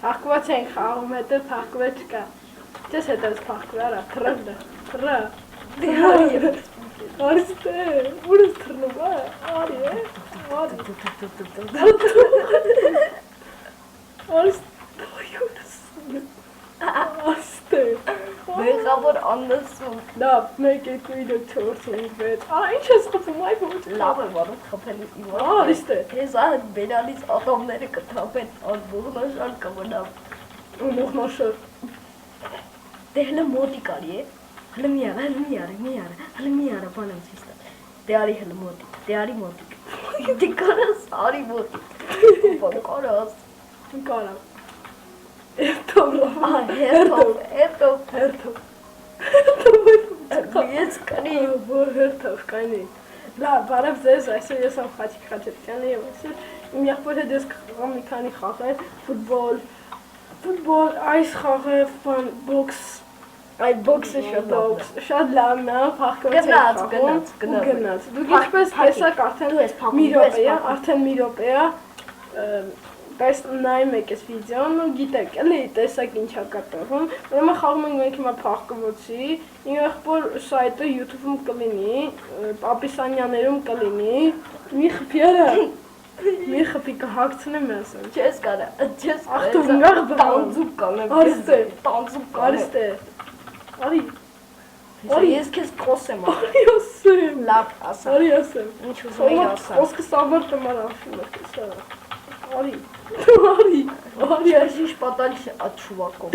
Փախկված են խաղում, հետո փախկված չկա։ Չես հետո փախկվի, արա, թռը, թռը։ Արստե, ուրս թռնում է, արի է, արի։ Արստե, Մեղավոր աննսում։ լավ, 1, 2, 3, 4, 5, 6, արա, ինչ ես խփում, այ ոչ։ Լավ է վարում խփելու իվա։ Արստե։ Ես այդ բերալից ատամները կթափեն, անբողնաշար կմնամ։ Մոխնաշար։ Դե հլը մոտիկ արի է։ Հլը մի արա, հլը մի արա, բանեմ ցույց տա։ Դե արի հլը մոտիկ, դե արի մոտիկ։ Դե կարաս արի մոտիկ։ Բան կարաս։ Կարամ։ Երթով ռավ։ Հետո։ Ես կանի։ Երթով կանի։ Լավ, բարև ձեզ, այսօր ես եմ Խաչիկ Խաչատյանը և այսօր իմ եղբոր հետ ես կխաղամ մի քանի խաղեր, ֆուտբոլ, այս խաղը, բոքս, Այ բոքսը շատ լավն է, փախկված ենք խաղում, գնաց։ Դուք ինչպես տեսակ արդեն մի րոպե է, նայում եք այս վիդեոն ու գիտեք, էլի տեսակ ինչ է կատարվում, ուրեմն խաղում ենք մենք հիմա փախկվածի, իմ եղբոր սայթը YouTube-ում կլինի, ապիսանյաներում կլինի, մի խփիարա, մի խփի կհագցնեմ ասեմ։ Չես կարա, Ախտով նեղ տանձուկ կանեմ, տանձուկ կանեմ։ Արի, ես քեզ խոսեմ, արի ասեմ, լավ ասա, արի ասեմ, ինչ ուզում եի ասա։ խոսքը սավարտ եմ արաշում եք, արի, Չերժիշ պատալի այդ շուվակով։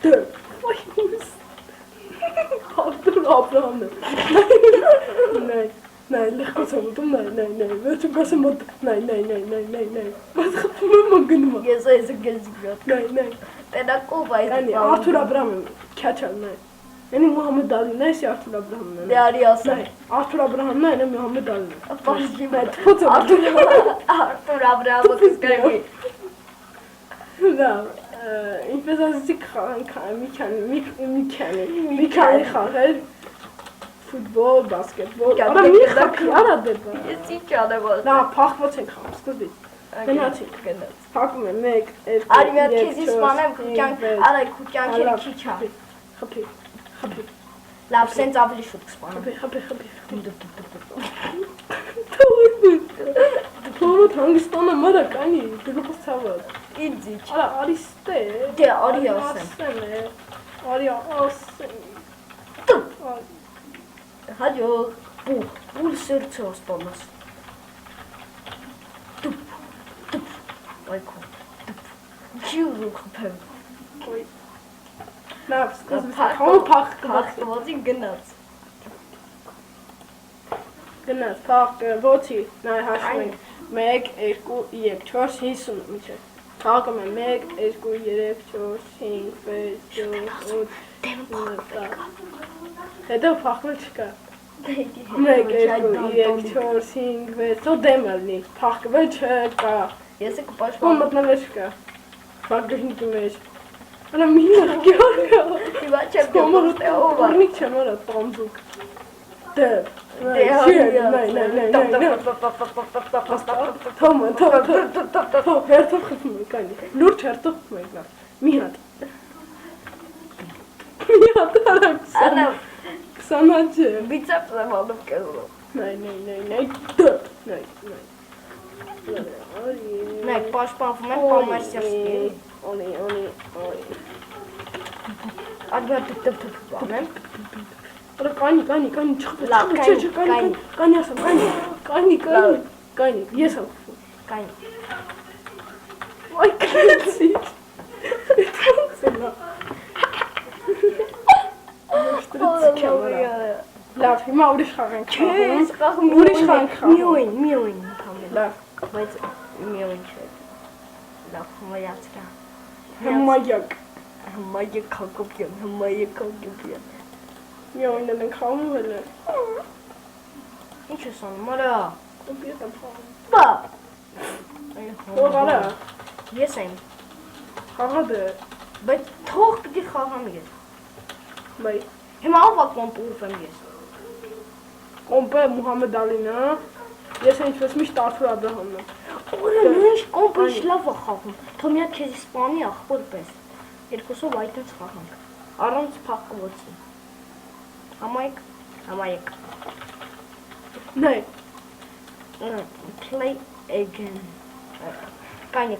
դեպ, այ ուրս, հատուր ապրահամն եմ, նայ, լեղկոց եմ ուտում, նայ, վերջում կասեմ ոտ, նայ, բայց խպում եմ ագնում է, Ես այզը գելզի բյատ, նայ, տենակով այզը կանի, Արթուր Աբրահամ եմ, քյաչան, նայ, ենի Մուհամեդ Ալին է, եսի Արթուր Աբրահամն է, դե արի ասա, Արթուր Աբրահամն է, ենի Մուհամեդ Ալին է, պաշջի նայ, թփոց եմ Արթուր Աբրահամը կսկրվի, լավ, ինչպես ասեցի մի քանի խաղեր, ֆուտբոլ, բասկետբոլ, արա մի խաղի, արա դեպը, ես ինչ անեմ ասա, լավ, փախված ենք խաղում, սկզբից, գնացինք, փակում եմ 1, 2, արի մի հատ քեզ իսպանեմ, արայ քուկյանքերը քիչ հա, խփի, լավ, սենց ավելի շուտ կսպանեմ, խփի, թորոտ հանգստանը մրա կանի, դրուխս ցաված, ինձ իչ, արա, արի ստե, դե արի ասեմ, արի ասեմ, հաջող, ուր սերցը ասպանաս, այքո, չի ուզում խպեմ, լավ, սկզբից խաղում փախտվածին գնաց, փախտվածի, նայ հաշվում ենք, 1, 2, 3, 4, 50 միջև, փակում եմ 1, 2, 3, 4, 5, 6, 7, 8, 9, հետո փախվել չկա, 1, 2, 3, 4, 5, 6, դո դեմ ալնի, փախվել չկա, ես է ում կպաշպան, մտնվել չկա, բարգրհնիկի մեջ, արա մի նրգյակա, իվա չեմ գոմորուտ է ով է, ուրնիկ չեմ արա տանձուկ, դեպ, հերթով խփում ենք անի, լուրջ հերթով խփում ենք լավ, մի հատ արա 20 չէ, բիցեպս եմ անում կեզլով, նայ, նայք պաշպանվում եմ պամարսյավսկի, Oni. ադվա դպ բանեմ, Արա կանի, չխփ, լավ, կանի ասեմ, կանի, ես եմ խփում, կային, այ կլեցի, լավ, հիմա ուրիշ խաղ ենք խաղում, մի օին, լավ, բայց մի օին չէ, լավ, հմայացրա, հմայակ, հմայակ հակոպյան, մի օին են ենք խաղում էլ է, ինչ ես անում, արա, կոմպիետ եմ խաղում, բա, որ արա, ես եմ, խաղա դե, բայց թող պիտի խաղամ ես, բայ, հիմա ով ակոմպ ուրվեմ ես, կոմպը Մուհամեդ Ալին է, ես ինչպես միշտ Արթուր Աբրահամն եմ, Ուրեմն ինչ կոմպը ինչ լավ է խաղում։ Թող մի հատ քեզ սպանի ախպոր պես։ Երկուսով այդպես խաղանք։ Առանց փախկվոցի։ Համայեք։ Նայ։ Play again։ Կայնի։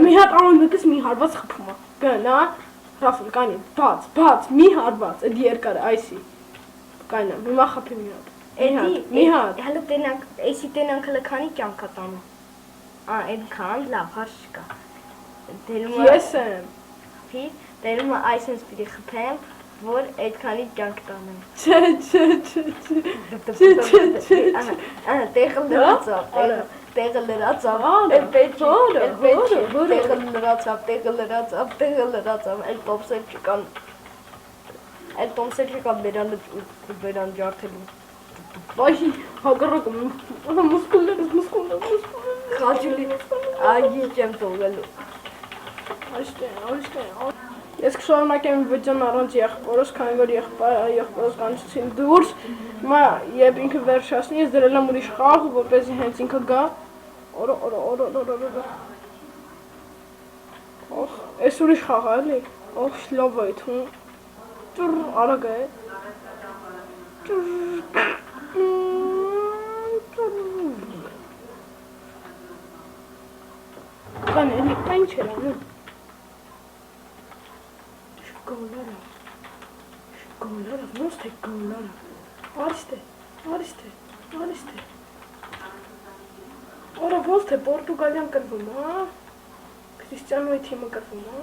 Մի հատ ամենից մի հարված խփում է։ Գնա, Ռաֆել, կայնի, բաց, մի հարված, այդ երկարը, այսի։ Կայնա, հիմա խփի մի հատ։ Մի հատ։ Հələ տենանք, էսի տենանքը լքանի կյանք է տանում։ Այնքան լավ, հարց չկա։ Ես եմ։ Դերումը այսպես պիտի խփեմ, որ այդքանի կյանք տանեմ։ Տեղը լրացավ, այլ տոմսեր չկան բերան ջարդելու։ Վայ, հակառակը, մուսկուլներս։ Խաչուլի, այգի չեմ թողելու։ Այստեղ։ Ես կշարունակեմ վիդեոն առանց եղբորս, քանի որ եղբորս կանչեցին դուրս։ Հիմա երբ ինքը վերջացնի, ես դրել եմ ուրիշ խաղ, որպեսզի հենց ինքը գա։ Օհ, այս ուրիշ խաղ է, էլի։ Օհ, լավ է իթում։ Ճուր, արագ է։ Կան էլի, կա ինչ էր անում։ Գոլարը, ոնց թե գոլարը։ Արիստե։ Օրա ոնց թե Պորտուգալիան կրվում, հա։ Քրիստիանոյի թիմը կրվում, հա։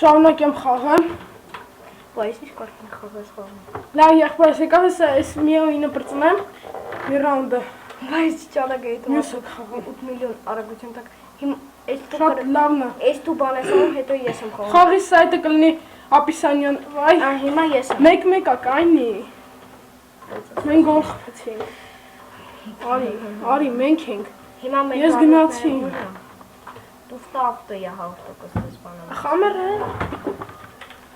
Շարունակեմ խաղը։ Բայց ինչ կարդ են խաղես խաղում։ Լավ, եղբայրս եկավ ես միայնը պրծնեմ, մի ռաունդը։ Բայց ճանագ էի Մյուսը կխաղում։ 8 միլիոն արագության տակ։ Շատ լավն է։ Այս դու բան ես անում, հետո ես եմ խաղում։ Խաղի սայթը կլինի Ապիսանյան, վայ։ Հիմա ես եմ։ 1-1 կայնի։ Մենք գոլ խփեցինք։ Արի, մենք ենք։ Հիմա մենք Ես գնացի։ Դու վտավտո է 100% ես բանում։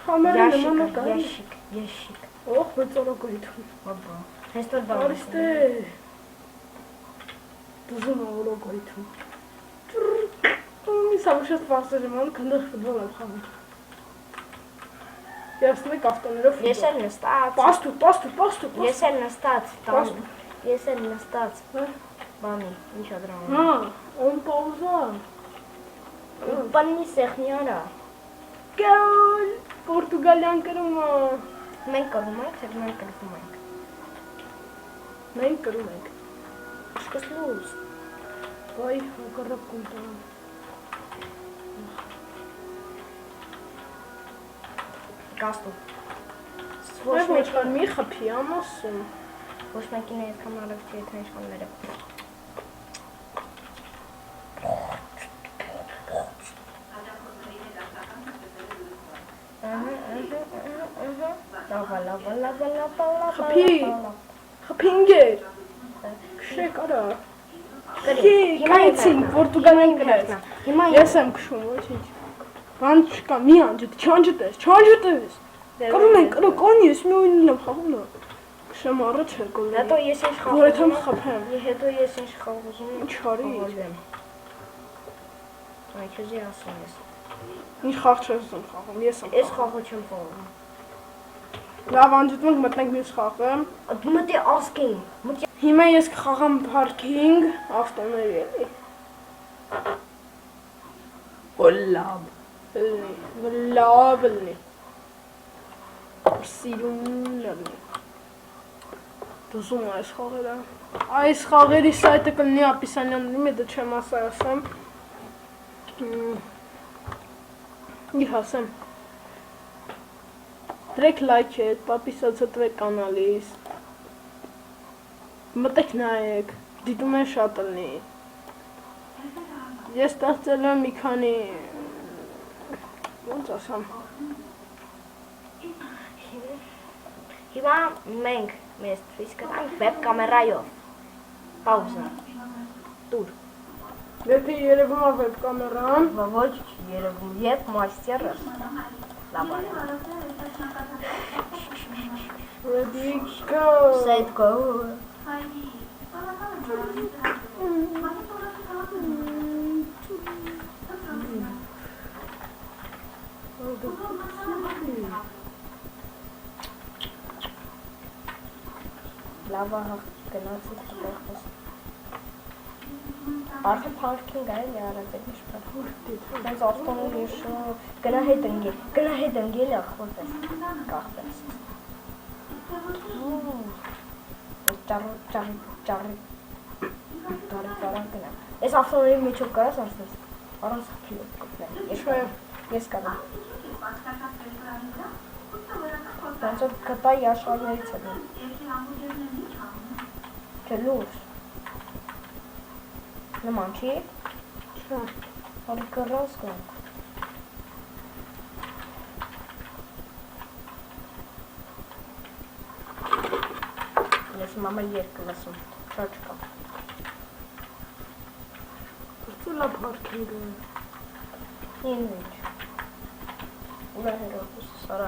Խամերը նման է կա։ Եշիկ։ Օհ, բծորոգույթում։ Հոբա։ Հեստոր բան։ Արիստե։ Դուզում օրոգույթում։ Самый сейчас պարսերիման քնող ֆուտբոլ եմ խաղում։ Ես մեկ ավտոներով Ես էլ նստած։ Պաստու։ Ես էլ նստած։ Բանի, ինչա դրանում։ Հա, on pauza։ Բանի սեղնյարա։ Գոլ! Պորտուգալիան կրում է։ Մենք կրում ենք, թե մենք կրում ենք։ Մենք կրում ենք։ Սկսլուս։ Վայ, հակառակ կունտա։ Գաստու։ Ոչ կան մի խփի ամասում։ Ոչ մեկին է այդքան արագ չի եթե իշխանները։ Խփինգեր։ Քշեք արա։ Կայցին Պորտուգալիան գրած։ Ես եմ քշում, ոչինչ։ Բան չկա, մի չանջտես։ Կրում ենք, կանի ես մի օյնին եմ խաղում նա։ Քշեմ առաջ է գոլը։ Հետո ես ինչ խաղում։ Որ եթե խփեմ։ Հետո ես ինչ խաղում եմ։ Ինչ արի։ Այ քեզի ասում ես։ Ինչ խաղ չես ուզում խաղում, ես եմ։ Ես խաղը չեմ խաղում։ Լավ, անջուտում ենք մտնենք մյուս խաղը։ Մտի ասկին։ Հիմա ես կխաղամ parking ավտոների էլի։ Լավ լնի։ Սիրուն լնի։ Դուզում այս խաղերը։ Այս խաղերի սայթը կլինի Ապիսանյանների մեջ, դա չեմ ասեմ։ Մի հասեմ։ Դրեք լայք է, պապիսացտրեք կանալիս։ Մտեք նայեք, դիտում են շատ լնի։ Ես ստեղծել եմ մի քանի ոնց ասամ։ Հիմա մենք մեզ ցույց կտանք վեբ կամերայով։ Պաուզա։ Տուր։ Եթե երևում է վեբ կամերան, Ոչ երևում եւ մաստերը։ Լավ է։ Ready go։ Set go։ Լավ ահա գնացի տղերս։ Արդեն փարքինգ է յարակել ինչպես։ Բայց ավտոմոբիլը հիշում գնա հետ ընկել ախորտես կախտես։ Ճարի գնա։ Այս ավտոմոբիլի միջով կարաս անցնես։ Առանց խփելու կպնեմ։ Ես կարող։ Ոնց որ կտայի աշխարհներից է։ Չէ լուրջ։ Նման չի։ Չէ։ Հորի կռავს կան։ Ես մամա երկ լսում, չա չկա։ Լա փարքինգը։ Ինչ։ Ուրա հերոս սարա։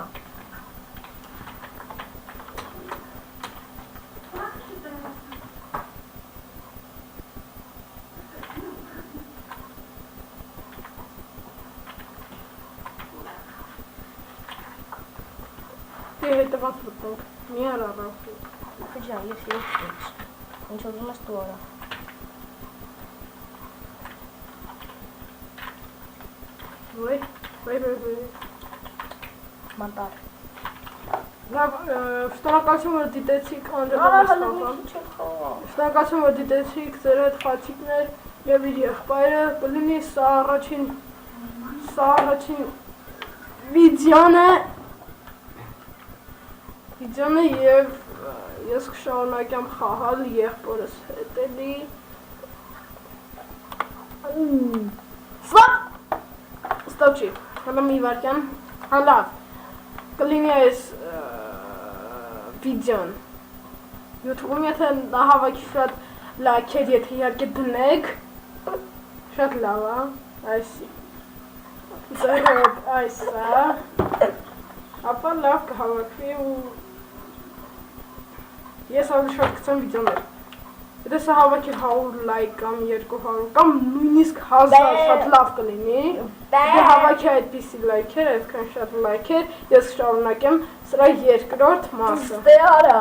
Հետևած մտանք, մի առավ։ Քիջա, ես ինչ։ Ինչ ուզում ես դու արա։ Ոյ։ Մատար։ Լավ, շնորհակալություն որ դիտեցիք անջատանստական։ Շնորհակալություն որ դիտեցիք ձեր հետ խաչիկներ եւ իր եղբայրը, կլինի սա առաջին վիդեոն է եւ ես կշարունակեմ խաղալ եղբորս հետ էլի։ Ստոպ չի, հələ մի վարքյան, հəլավ, կլինի այս վիդեոն, YouTube-ում եթե հավաքի շատ լայքեր, եթե իհարկե դնեք, շատ լավ է, այսի, ձերոք այսա, ապա լավ կհավաքվի ու ես ավելի շատ կծեմ վիդեոներ, եթե սա հավաքի 100 լայք կամ 200 կամ նույնիսկ 1000 շատ լավ կլինի, եթե հավաքի այդպիսի լայքեր, այդքան շատ լայքեր, ես շարունակեմ սրա երկրորդ մասը։ Ստե արա։